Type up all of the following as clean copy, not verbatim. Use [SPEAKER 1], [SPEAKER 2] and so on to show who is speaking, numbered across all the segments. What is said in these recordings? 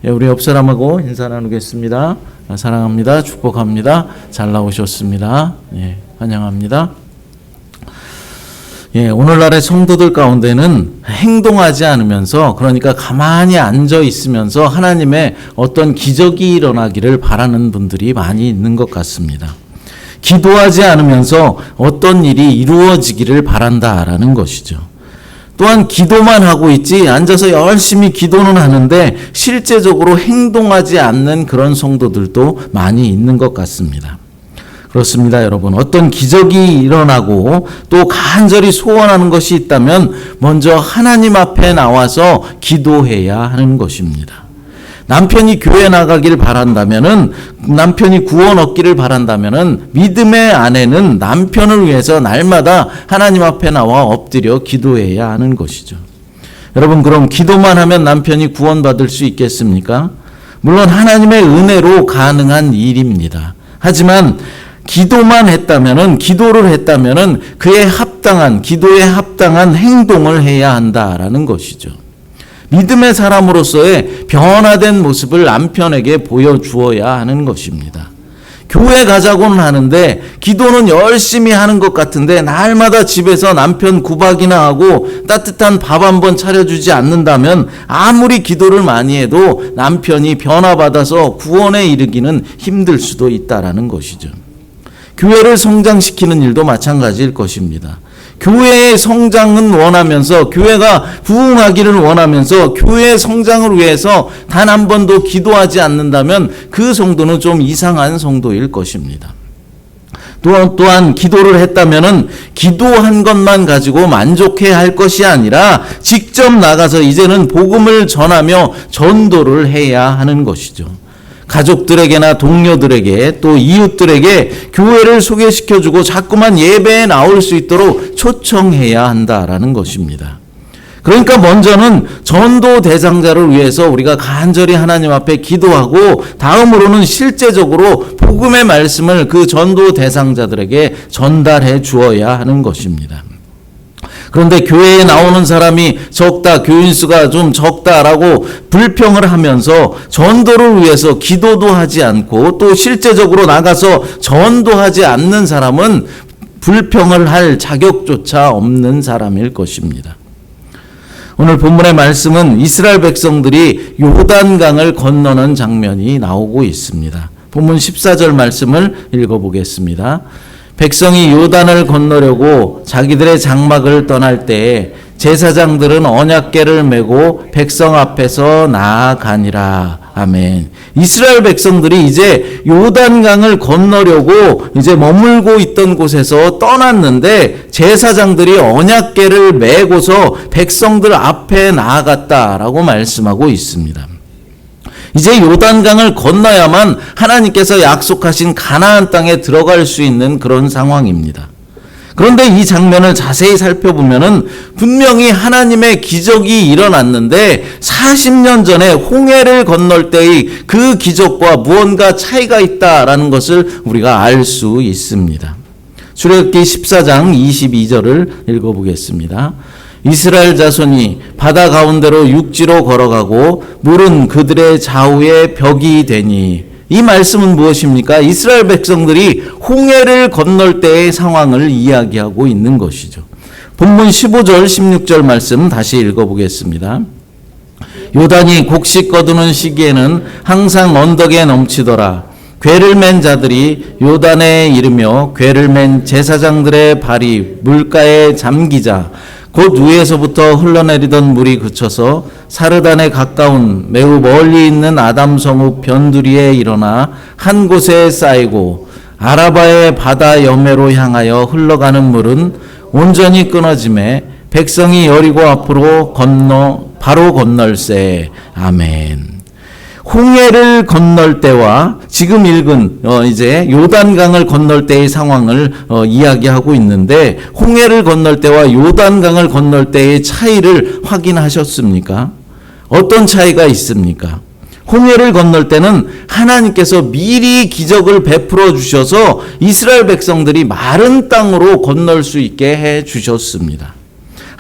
[SPEAKER 1] 우리 옆 사람하고 인사 나누겠습니다. 사랑합니다. 축복합니다. 잘 나오셨습니다. 환영합니다. 오늘날의 성도들 가운데는 행동하지 않으면서, 그러니까 가만히 앉아 있으면서 하나님의 어떤 기적이 일어나기를 바라는 분들이 많이 있는 것 같습니다. 기도하지 않으면서 어떤 일이 이루어지기를 바란다라는 것이죠. 또한 기도만 하고 있지, 앉아서 열심히 기도는 하는데 실제적으로 행동하지 않는 그런 성도들도 많이 있는 것 같습니다. 그렇습니다, 여러분. 어떤 기적이 일어나고 또 간절히 소원하는 것이 있다면 먼저 하나님 앞에 나와서 기도해야 하는 것입니다. 남편이 교회 나가길 바란다면은, 남편이 구원 얻기를 바란다면은 믿음의 아내는 남편을 위해서 날마다 하나님 앞에 나와 엎드려 기도해야 하는 것이죠. 여러분, 그럼 기도만 하면 남편이 구원받을 수 있겠습니까? 물론 하나님의 은혜로 가능한 일입니다. 하지만 기도만 했다면은, 기도를 했다면은 그에 합당한, 기도에 합당한 행동을 해야 한다라는 것이죠. 믿음의 사람으로서의 변화된 모습을 남편에게 보여주어야 하는 것입니다. 교회 가자고는 하는데 기도는 열심히 하는 것 같은데 날마다 집에서 남편 구박이나 하고 따뜻한 밥 한 번 차려주지 않는다면 아무리 기도를 많이 해도 남편이 변화받아서 구원에 이르기는 힘들 수도 있다라는 것이죠. 교회를 성장시키는 일도 마찬가지일 것입니다. 교회의 성장은 원하면서, 교회가 부흥하기를 원하면서 교회의 성장을 위해서 단 한 번도 기도하지 않는다면 그 성도는 좀 이상한 성도일 것입니다. 또한 기도를 했다면은 기도한 것만 가지고 만족해야 할 것이 아니라 직접 나가서 이제는 복음을 전하며 전도를 해야 하는 것이죠. 가족들에게나 동료들에게 또 이웃들에게 교회를 소개시켜주고 자꾸만 예배에 나올 수 있도록 초청해야 한다라는 것입니다. 그러니까 먼저는 전도 대상자를 위해서 우리가 간절히 하나님 앞에 기도하고, 다음으로는 실제적으로 복음의 말씀을 그 전도 대상자들에게 전달해 주어야 하는 것입니다. 그런데 교회에 나오는 사람이 적다, 교인 수가 좀 적다라고 불평을 하면서 전도를 위해서 기도도 하지 않고 또 실제적으로 나가서 전도하지 않는 사람은 불평을 할 자격조차 없는 사람일 것입니다. 오늘 본문의 말씀은 이스라엘 백성들이 요단강을 건너는 장면이 나오고 있습니다. 본문 14절 말씀을 읽어보겠습니다. 백성이 요단을 건너려고 자기들의 장막을 떠날 때에 제사장들은 언약궤를 메고 백성 앞에서 나아가니라. 아멘. 이스라엘 백성들이 이제 요단강을 건너려고 이제 머물고 있던 곳에서 떠났는데 제사장들이 언약궤를 메고서 백성들 앞에 나아갔다라고 말씀하고 있습니다. 이제 요단강을 건너야만 하나님께서 약속하신 가나안 땅에 들어갈 수 있는 그런 상황입니다. 그런데 이 장면을 자세히 살펴보면은 분명히 하나님의 기적이 일어났는데 40년 전에 홍해를 건널 때의 그 기적과 무언가 차이가 있다라는 것을 우리가 알 수 있습니다. 출애굽기 14장 22절을 읽어보겠습니다. 이스라엘 자손이 바다 가운데로 육지로 걸어가고 물은 그들의 좌우에 벽이 되니. 이 말씀은 무엇입니까? 이스라엘 백성들이 홍해를 건널 때의 상황을 이야기하고 있는 것이죠. 본문 15절 16절 말씀 다시 읽어보겠습니다. 요단이 곡식 거두는 시기에는 항상 언덕에 넘치더라. 궤를 맨 자들이 요단에 이르며 궤를 맨 제사장들의 발이 물가에 잠기자 곧 위에서부터 흘러내리던 물이 그쳐서 사르단에 가까운 매우 멀리 있는 아담성읍 변두리에 일어나 한 곳에 쌓이고 아라바의 바다 여매로 향하여 흘러가는 물은 온전히 끊어짐에 백성이 여리고 앞으로 바로 건널세. 아멘. 홍해를 건널 때와 지금 읽은 이제 요단강을 건널 때의 상황을 이야기하고 있는데, 홍해를 건널 때와 요단강을 건널 때의 차이를 확인하셨습니까? 어떤 차이가 있습니까? 홍해를 건널 때는 하나님께서 미리 기적을 베풀어 주셔서 이스라엘 백성들이 마른 땅으로 건널 수 있게 해 주셨습니다.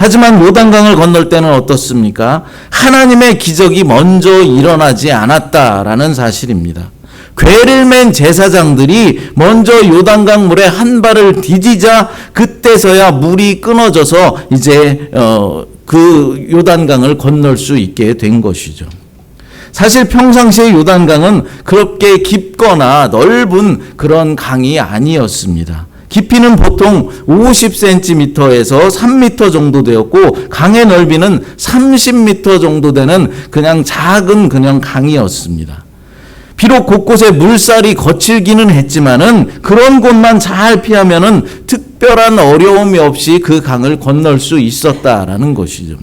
[SPEAKER 1] 하지만 요단강을 건널 때는 어떻습니까? 하나님의 기적이 먼저 일어나지 않았다라는 사실입니다. 궤를 맨 제사장들이 먼저 요단강 물에 한 발을 디디자 그때서야 물이 끊어져서 이제 그 요단강을 건널 수 있게 된 것이죠. 사실 평상시에 요단강은 그렇게 깊거나 넓은 그런 강이 아니었습니다. 깊이는 보통 50cm에서 3m 정도 되었고 강의 넓이는 30m 정도 되는 그냥 작은 그냥 강이었습니다. 비록 곳곳에 물살이 거칠기는 했지만은 그런 곳만 잘 피하면은 특별한 어려움이 없이 그 강을 건널 수 있었다라는 것이죠.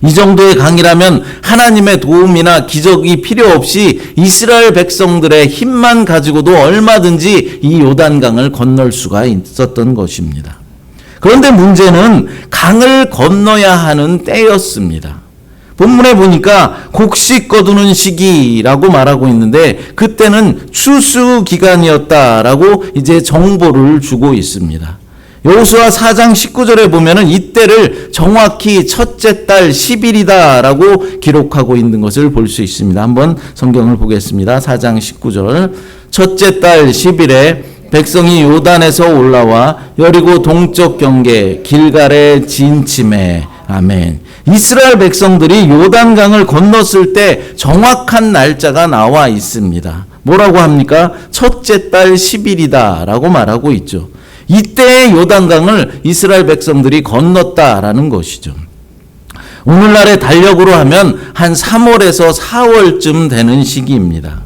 [SPEAKER 1] 이 정도의 강이라면 하나님의 도움이나 기적이 필요 없이 이스라엘 백성들의 힘만 가지고도 얼마든지 이 요단강을 건널 수가 있었던 것입니다. 그런데 문제는 강을 건너야 하는 때였습니다. 본문에 보니까 곡식 거두는 시기라고 말하고 있는데 그때는 추수 기간이었다라고 이제 정보를 주고 있습니다. 여호수아 4장 19절에 보면은 이때를 정확히 첫째 달 10일이다라고 기록하고 있는 것을 볼 수 있습니다. 한번 성경을 보겠습니다. 4장 19절. 첫째 달 10일에 백성이 요단에서 올라와 여리고 동쪽 경계 길갈에 진침해. 아멘. 이스라엘 백성들이 요단강을 건넜을 때 정확한 날짜가 나와 있습니다. 뭐라고 합니까? 첫째 달 10일이다라고 말하고 있죠. 이때의 요단강을 이스라엘 백성들이 건넜다라는 것이죠. 오늘날의 달력으로 하면 한 3월에서 4월쯤 되는 시기입니다.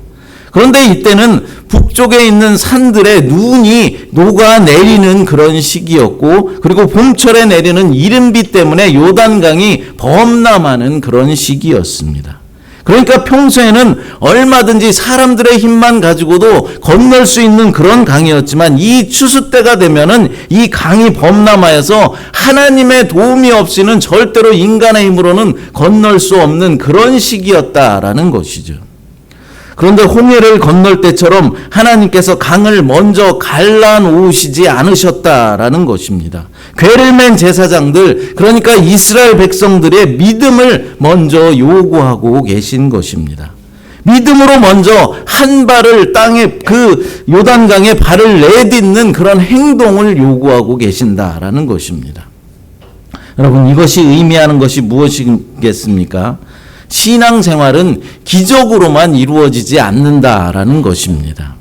[SPEAKER 1] 그런데 이때는 북쪽에 있는 산들에 눈이 녹아내리는 그런 시기였고 그리고 봄철에 내리는 이른비 때문에 요단강이 범람하는 그런 시기였습니다. 그러니까 평소에는 얼마든지 사람들의 힘만 가지고도 건널 수 있는 그런 강이었지만 이 추수 때가 되면은 이 강이 범람하여서 하나님의 도움이 없이는 절대로 인간의 힘으로는 건널 수 없는 그런 시기였다라는 것이죠. 그런데 홍해를 건널 때처럼 하나님께서 강을 먼저 갈라놓으시지 않으셨다라는 것입니다. 궤를 맨 제사장들, 그러니까 이스라엘 백성들의 믿음을 먼저 요구하고 계신 것입니다. 믿음으로 먼저 한 발을 땅에 그 요단강에 발을 내딛는 그런 행동을 요구하고 계신다라는 것입니다. 여러분, 이것이 의미하는 것이 무엇이겠습니까? 신앙생활은 기적으로만 이루어지지 않는다라는 것입니다.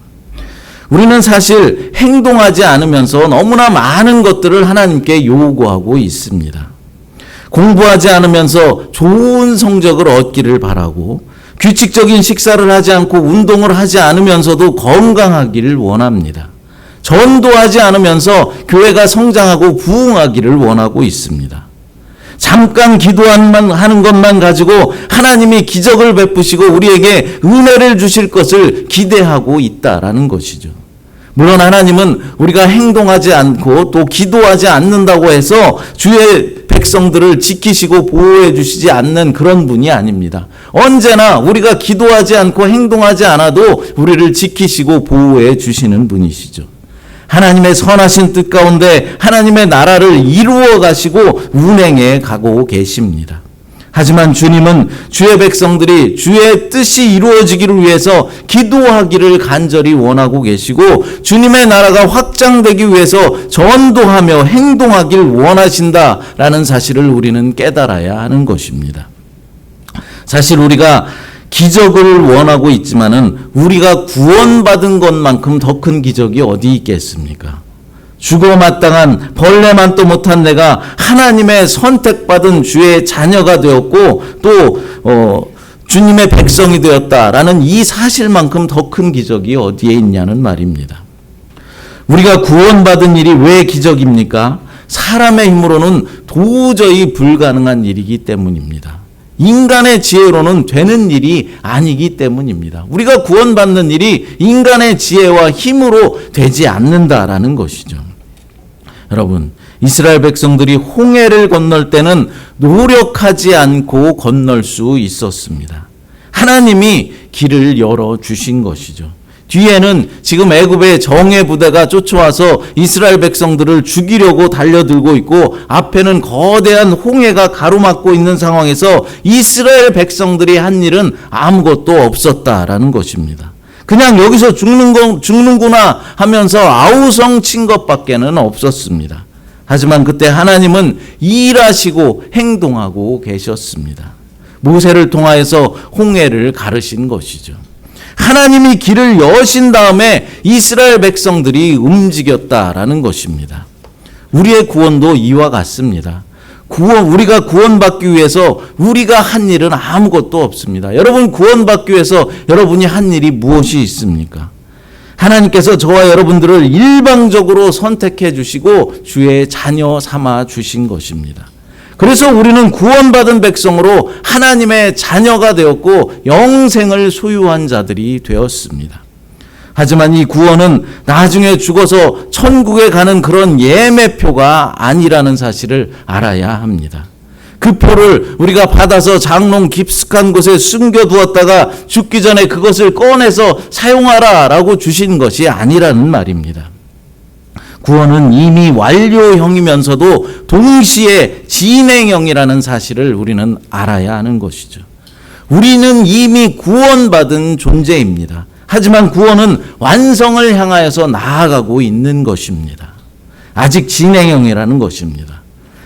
[SPEAKER 1] 우리는 사실 행동하지 않으면서 너무나 많은 것들을 하나님께 요구하고 있습니다. 공부하지 않으면서 좋은 성적을 얻기를 바라고 규칙적인 식사를 하지 않고 운동을 하지 않으면서도 건강하기를 원합니다. 전도하지 않으면서 교회가 성장하고 부흥하기를 원하고 있습니다. 잠깐 기도하는 것만 가지고 하나님이 기적을 베푸시고 우리에게 은혜를 주실 것을 기대하고 있다라는 것이죠. 물론 하나님은 우리가 행동하지 않고 또 기도하지 않는다고 해서 주의 백성들을 지키시고 보호해 주시지 않는 그런 분이 아닙니다. 언제나 우리가 기도하지 않고 행동하지 않아도 우리를 지키시고 보호해 주시는 분이시죠. 하나님의 선하신 뜻 가운데 하나님의 나라를 이루어 가시고 운행해 가고 계십니다. 하지만 주님은 주의 백성들이 주의 뜻이 이루어지기를 위해서 기도하기를 간절히 원하고 계시고 주님의 나라가 확장되기 위해서 전도하며 행동하길 원하신다라는 사실을 우리는 깨달아야 하는 것입니다. 사실 우리가 기적을 원하고 있지만은 우리가 구원받은 것만큼 더 큰 기적이 어디 있겠습니까? 죽어 마땅한 벌레만 또 못한 내가 하나님의 선택받은 주의 자녀가 되었고 또 주님의 백성이 되었다라는 이 사실만큼 더 큰 기적이 어디에 있냐는 말입니다. 우리가 구원받은 일이 왜 기적입니까? 사람의 힘으로는 도저히 불가능한 일이기 때문입니다. 인간의 지혜로는 되는 일이 아니기 때문입니다. 우리가 구원받는 일이 인간의 지혜와 힘으로 되지 않는다라는 것이죠. 여러분, 이스라엘 백성들이 홍해를 건널 때는 노력하지 않고 건널 수 있었습니다. 하나님이 길을 열어주신 것이죠. 뒤에는 지금 애굽의 정예 부대가 쫓아와서 이스라엘 백성들을 죽이려고 달려들고 있고, 앞에는 거대한 홍해가 가로막고 있는 상황에서 이스라엘 백성들이 한 일은 아무것도 없었다라는 것입니다. 그냥 여기서 죽는구나 하면서 아우성 친 것밖에는 없었습니다. 하지만 그때 하나님은 일하시고 행동하고 계셨습니다. 모세를 통하여서 홍해를 가르신 것이죠. 하나님이 길을 여신 다음에 이스라엘 백성들이 움직였다라는 것입니다. 우리의 구원도 이와 같습니다. 우리가 구원받기 위해서 우리가 한 일은 아무것도 없습니다. 여러분, 구원받기 위해서 여러분이 한 일이 무엇이 있습니까? 하나님께서 저와 여러분들을 일방적으로 선택해 주시고 주의 자녀 삼아 주신 것입니다. 그래서 우리는 구원받은 백성으로 하나님의 자녀가 되었고 영생을 소유한 자들이 되었습니다. 하지만 이 구원은 나중에 죽어서 천국에 가는 그런 예매표가 아니라는 사실을 알아야 합니다. 그 표를 우리가 받아서 장롱 깊숙한 곳에 숨겨두었다가 죽기 전에 그것을 꺼내서 사용하라라고 주신 것이 아니라는 말입니다. 구원은 이미 완료형이면서도 동시에 진행형이라는 사실을 우리는 알아야 하는 것이죠. 우리는 이미 구원받은 존재입니다. 하지만 구원은 완성을 향하여서 나아가고 있는 것입니다. 아직 진행형이라는 것입니다.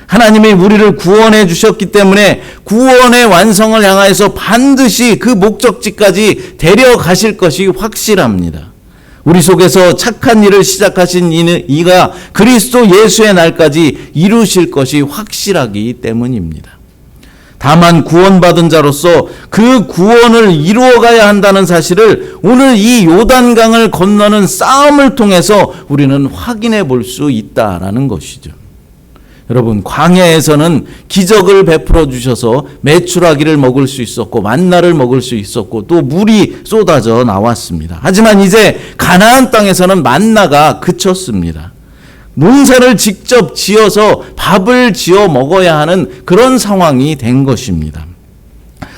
[SPEAKER 1] 하나님이 우리를 구원해 주셨기 때문에 구원의 완성을 향하여서 반드시 그 목적지까지 데려가실 것이 확실합니다. 우리 속에서 착한 일을 시작하신 이가 그리스도 예수의 날까지 이루실 것이 확실하기 때문입니다. 다만 구원받은 자로서 그 구원을 이루어가야 한다는 사실을 오늘 이 요단강을 건너는 싸움을 통해서 우리는 확인해 볼 수 있다라는 것이죠. 여러분, 광야에서는 기적을 베풀어 주셔서 메추라기를 먹을 수 있었고 만나를 먹을 수 있었고 또 물이 쏟아져 나왔습니다. 하지만 이제 가나안 땅에서는 만나가 그쳤습니다. 농사를 직접 지어서 밥을 지어 먹어야 하는 그런 상황이 된 것입니다.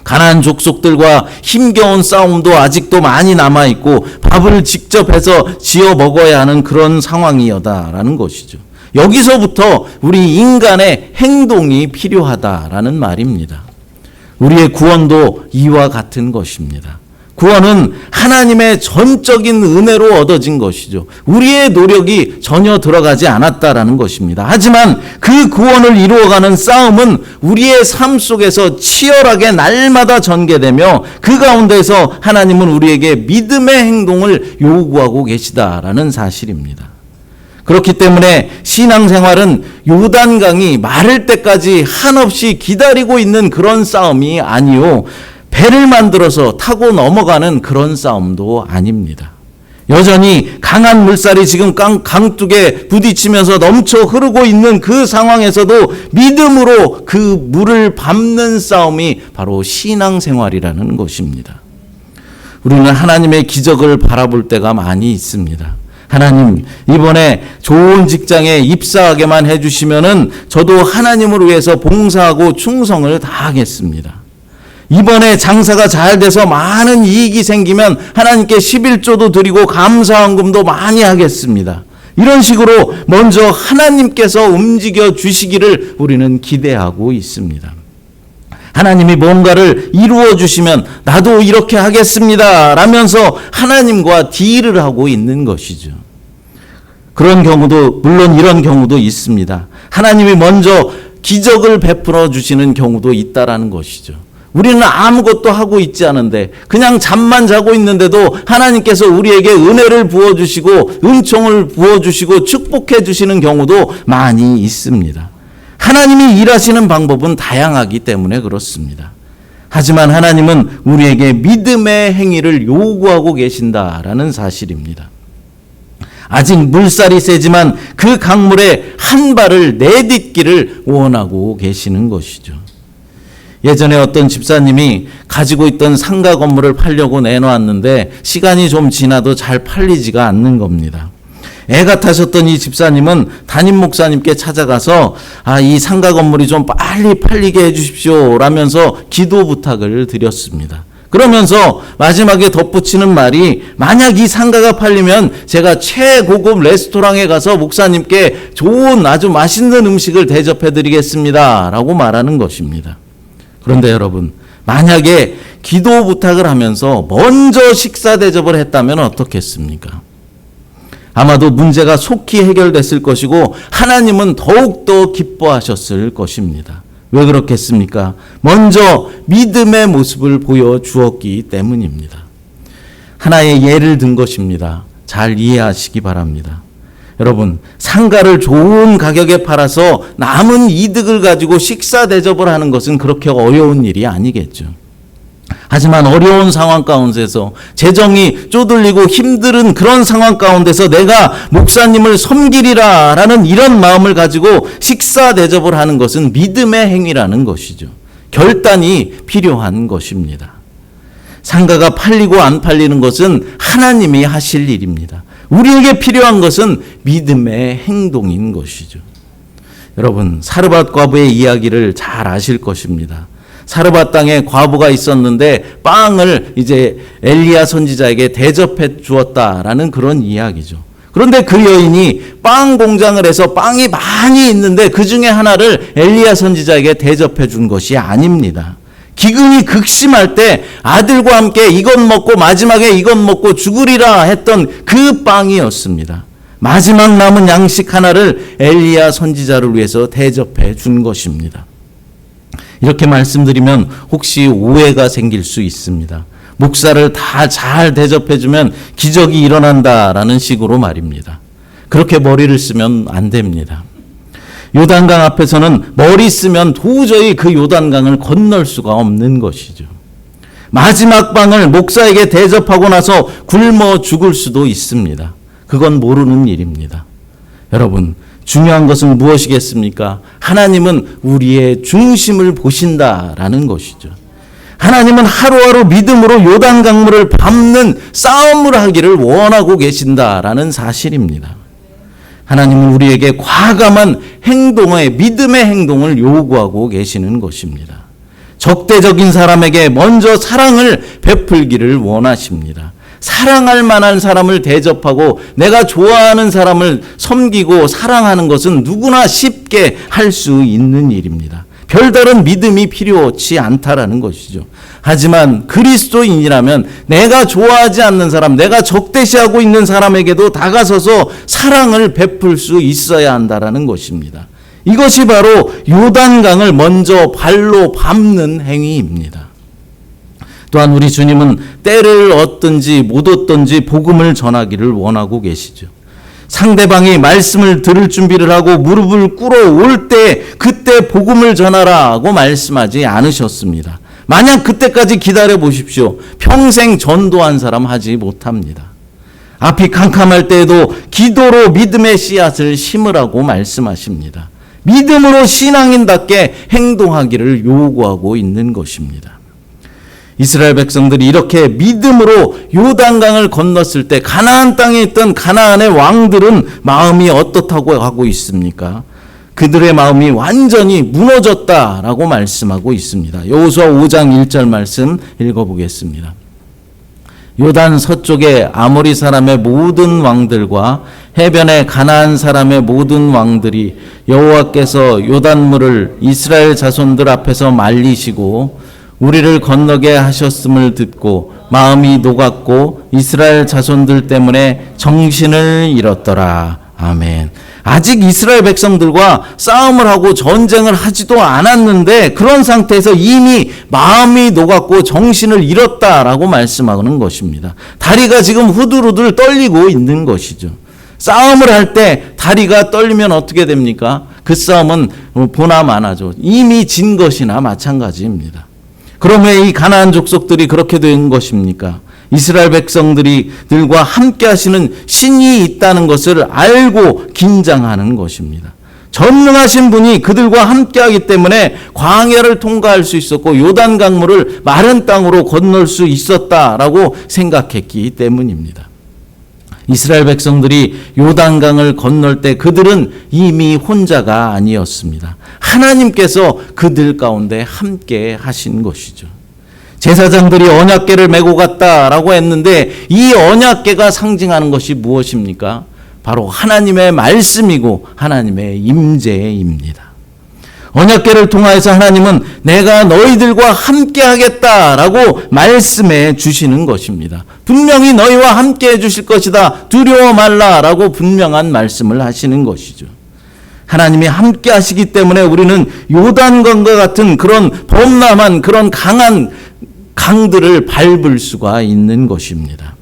[SPEAKER 1] 가나안 족속들과 힘겨운 싸움도 아직도 많이 남아있고 밥을 직접 해서 지어 먹어야 하는 그런 상황이었다라는 것이죠. 여기서부터 우리 인간의 행동이 필요하다라는 말입니다. 우리의 구원도 이와 같은 것입니다. 구원은 하나님의 전적인 은혜로 얻어진 것이죠. 우리의 노력이 전혀 들어가지 않았다라는 것입니다. 하지만 그 구원을 이루어가는 싸움은 우리의 삶 속에서 치열하게 날마다 전개되며 그 가운데서 하나님은 우리에게 믿음의 행동을 요구하고 계시다라는 사실입니다. 그렇기 때문에 신앙생활은 요단강이 마를 때까지 한없이 기다리고 있는 그런 싸움이 아니요, 배를 만들어서 타고 넘어가는 그런 싸움도 아닙니다. 여전히 강한 물살이 지금 강둑에 부딪히면서 넘쳐 흐르고 있는 그 상황에서도 믿음으로 그 물을 밟는 싸움이 바로 신앙생활이라는 것입니다. 우리는 하나님의 기적을 바라볼 때가 많이 있습니다. 하나님, 이번에 좋은 직장에 입사하게만 해주시면은 저도 하나님을 위해서 봉사하고 충성을 다하겠습니다. 이번에 장사가 잘 돼서 많은 이익이 생기면 하나님께 11조도 드리고 감사헌금도 많이 하겠습니다. 이런 식으로 먼저 하나님께서 움직여 주시기를 우리는 기대하고 있습니다. 하나님이 뭔가를 이루어 주시면 나도 이렇게 하겠습니다 라면서 하나님과 딜을 하고 있는 것이죠. 그런 경우도, 물론 이런 경우도 있습니다. 하나님이 먼저 기적을 베풀어 주시는 경우도 있다라는 것이죠. 우리는 아무것도 하고 있지 않은데 그냥 잠만 자고 있는데도 하나님께서 우리에게 은혜를 부어주시고 은총을 부어주시고 축복해 주시는 경우도 많이 있습니다. 하나님이 일하시는 방법은 다양하기 때문에 그렇습니다. 하지만 하나님은 우리에게 믿음의 행위를 요구하고 계신다라는 사실입니다. 아직 물살이 세지만 그 강물에 한 발을 내딛기를 원하고 계시는 것이죠. 예전에 어떤 집사님이 가지고 있던 상가 건물을 팔려고 내놓았는데 시간이 좀 지나도 잘 팔리지가 않는 겁니다. 애가 타셨던 이 집사님은 담임 목사님께 찾아가서 이 상가 건물이 좀 빨리 팔리게 해 주십시오 라면서 기도 부탁을 드렸습니다. 그러면서 마지막에 덧붙이는 말이 만약 이 상가가 팔리면 제가 최고급 레스토랑에 가서 목사님께 좋은 아주 맛있는 음식을 대접해 드리겠습니다 라고 말하는 것입니다. 그런데 여러분, 만약에 기도 부탁을 하면서 먼저 식사 대접을 했다면 어떻겠습니까? 아마도 문제가 속히 해결됐을 것이고 하나님은 더욱더 기뻐하셨을 것입니다. 왜 그렇겠습니까? 먼저 믿음의 모습을 보여주었기 때문입니다. 하나의 예를 든 것입니다. 잘 이해하시기 바랍니다. 여러분, 상가를 좋은 가격에 팔아서 남은 이득을 가지고 식사 대접을 하는 것은 그렇게 어려운 일이 아니겠죠. 하지만 어려운 상황 가운데서 재정이 쪼들리고 힘든 그런 상황 가운데서 내가 목사님을 섬기리라 라는 이런 마음을 가지고 식사 대접을 하는 것은 믿음의 행위라는 것이죠. 결단이 필요한 것입니다. 상가가 팔리고 안 팔리는 것은 하나님이 하실 일입니다. 우리에게 필요한 것은 믿음의 행동인 것이죠. 여러분, 사르밧 과부의 이야기를 잘 아실 것입니다. 사르밧 땅에 과부가 있었는데 빵을 이제 엘리야 선지자에게 대접해 주었다라는 그런 이야기죠. 그런데 그 여인이 빵 공장을 해서 빵이 많이 있는데 그 중에 하나를 엘리야 선지자에게 대접해 준 것이 아닙니다. 기근이 극심할 때 아들과 함께 이것 먹고 마지막에 이것 먹고 죽으리라 했던 그 빵이었습니다. 마지막 남은 양식 하나를 엘리야 선지자를 위해서 대접해 준 것입니다. 이렇게 말씀드리면 혹시 오해가 생길 수 있습니다. 목사를 다 잘 대접해주면 기적이 일어난다라는 식으로 말입니다. 그렇게 머리를 쓰면 안 됩니다. 요단강 앞에서는 머리 쓰면 도저히 그 요단강을 건널 수가 없는 것이죠. 마지막 빵을 목사에게 대접하고 나서 굶어 죽을 수도 있습니다. 그건 모르는 일입니다. 여러분, 중요한 것은 무엇이겠습니까? 하나님은 우리의 중심을 보신다라는 것이죠. 하나님은 하루하루 믿음으로 요단강물을 밟는 싸움을 하기를 원하고 계신다라는 사실입니다. 하나님은 우리에게 과감한 행동의 믿음의 행동을 요구하고 계시는 것입니다. 적대적인 사람에게 먼저 사랑을 베풀기를 원하십니다. 사랑할 만한 사람을 대접하고 내가 좋아하는 사람을 섬기고 사랑하는 것은 누구나 쉽게 할 수 있는 일입니다. 별다른 믿음이 필요치 않다라는 것이죠. 하지만 그리스도인이라면 내가 좋아하지 않는 사람, 내가 적대시하고 있는 사람에게도 다가서서 사랑을 베풀 수 있어야 한다라는 것입니다. 이것이 바로 요단강을 먼저 발로 밟는 행위입니다. 또한 우리 주님은 때를 얻든지 못 얻든지 복음을 전하기를 원하고 계시죠. 상대방이 말씀을 들을 준비를 하고 무릎을 꿇어 올 때 그때 복음을 전하라고 말씀하지 않으셨습니다. 만약 그때까지 기다려 보십시오. 평생 전도한 사람 하지 못합니다. 앞이 캄캄할 때에도 기도로 믿음의 씨앗을 심으라고 말씀하십니다. 믿음으로 신앙인답게 행동하기를 요구하고 있는 것입니다. 이스라엘 백성들이 이렇게 믿음으로 요단강을 건넜을 때 가나안 땅에 있던 가나안의 왕들은 마음이 어떻다고 하고 있습니까? 그들의 마음이 완전히 무너졌다라고 말씀하고 있습니다. 여호수아 5장 1절 말씀 읽어보겠습니다. 요단 서쪽의 아모리 사람의 모든 왕들과 해변의 가나안 사람의 모든 왕들이 여호와께서 요단물을 이스라엘 자손들 앞에서 말리시고 우리를 건너게 하셨음을 듣고 마음이 녹았고 이스라엘 자손들 때문에 정신을 잃었더라. 아멘. 아직 이스라엘 백성들과 싸움을 하고 전쟁을 하지도 않았는데 그런 상태에서 이미 마음이 녹았고 정신을 잃었다라고 말씀하는 것입니다. 다리가 지금 후들후들 떨리고 있는 것이죠. 싸움을 할 때 다리가 떨리면 어떻게 됩니까? 그 싸움은 보나 마나죠. 이미 진 것이나 마찬가지입니다. 그럼 왜 이 가나안 족속들이 그렇게 된 것입니까? 이스라엘 백성들과 함께 하시는 신이 있다는 것을 알고 긴장하는 것입니다. 전능하신 분이 그들과 함께 하기 때문에 광야를 통과할 수 있었고 요단 강물을 마른 땅으로 건널 수 있었다라고 생각했기 때문입니다. 이스라엘 백성들이 요단강을 건널 때 그들은 이미 혼자가 아니었습니다. 하나님께서 그들 가운데 함께 하신 것이죠. 제사장들이 언약궤를 메고 갔다라고 했는데 이 언약궤가 상징하는 것이 무엇입니까? 바로 하나님의 말씀이고 하나님의 임재입니다. 언약궤를 통하여서 하나님은 내가 너희들과 함께 하겠다라고 말씀해 주시는 것입니다. 분명히 너희와 함께 해 주실 것이다. 두려워 말라라고 분명한 말씀을 하시는 것이죠. 하나님이 함께 하시기 때문에 우리는 요단강과 같은 그런 범람한 그런 강한 강들을 밟을 수가 있는 것입니다.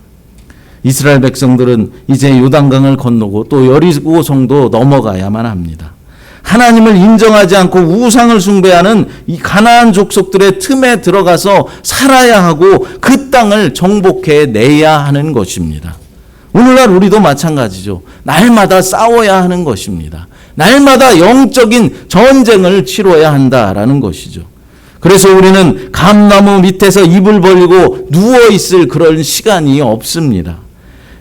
[SPEAKER 1] 이스라엘 백성들은 이제 요단강을 건너고 또 여리고성도 넘어가야만 합니다. 하나님을 인정하지 않고 우상을 숭배하는 이 가나안 족속들의 틈에 들어가서 살아야 하고 그 땅을 정복해 내야 하는 것입니다. 오늘날 우리도 마찬가지죠. 날마다 싸워야 하는 것입니다. 날마다 영적인 전쟁을 치러야 한다라는 것이죠. 그래서 우리는 감나무 밑에서 입을 벌리고 누워있을 그런 시간이 없습니다.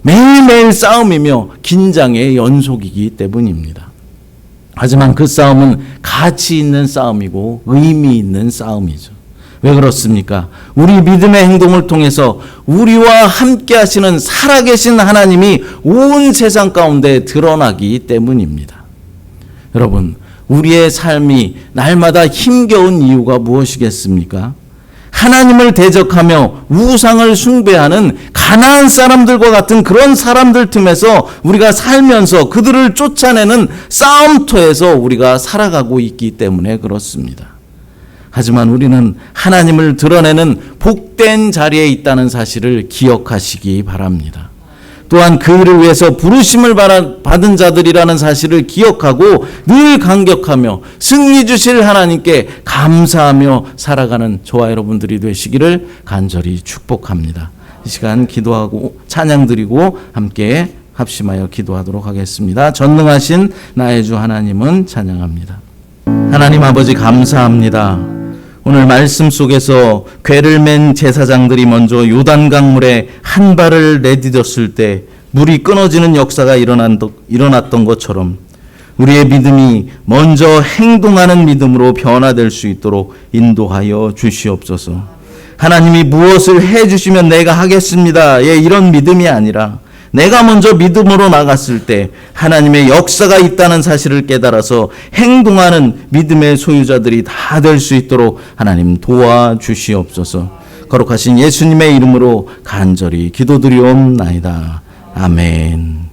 [SPEAKER 1] 매일매일 싸움이며 긴장의 연속이기 때문입니다. 하지만 그 싸움은 가치 있는 싸움이고 의미 있는 싸움이죠. 왜 그렇습니까? 우리 믿음의 행동을 통해서 우리와 함께 하시는 살아계신 하나님이 온 세상 가운데 드러나기 때문입니다. 여러분, 우리의 삶이 날마다 힘겨운 이유가 무엇이겠습니까? 하나님을 대적하며 우상을 숭배하는 가나안 사람들과 같은 그런 사람들 틈에서 우리가 살면서 그들을 쫓아내는 싸움터에서 우리가 살아가고 있기 때문에 그렇습니다. 하지만 우리는 하나님을 드러내는 복된 자리에 있다는 사실을 기억하시기 바랍니다. 또한 그 일을 위해서 부르심을 받은 자들이라는 사실을 기억하고 늘 감격하며 승리 주실 하나님께 감사하며 살아가는 저와 여러분들이 되시기를 간절히 축복합니다. 이 시간 기도하고 찬양 드리고 함께 합심하여 기도하도록 하겠습니다. 전능하신 나의 주 하나님은 찬양합니다. 하나님 아버지 감사합니다. 오늘 말씀 속에서 궤를 맨 제사장들이 먼저 요단강물에 한 발을 내디뎠을 때 물이 끊어지는 역사가 일어났던 것처럼 우리의 믿음이 먼저 행동하는 믿음으로 변화될 수 있도록 인도하여 주시옵소서. 하나님이 무엇을 해주시면 내가 하겠습니다. 이런 믿음이 아니라 내가 먼저 믿음으로 나갔을 때 하나님의 역사가 있다는 사실을 깨달아서 행동하는 믿음의 소유자들이 다 될 수 있도록 하나님 도와주시옵소서. 거룩하신 예수님의 이름으로 간절히 기도드리옵나이다. 아멘.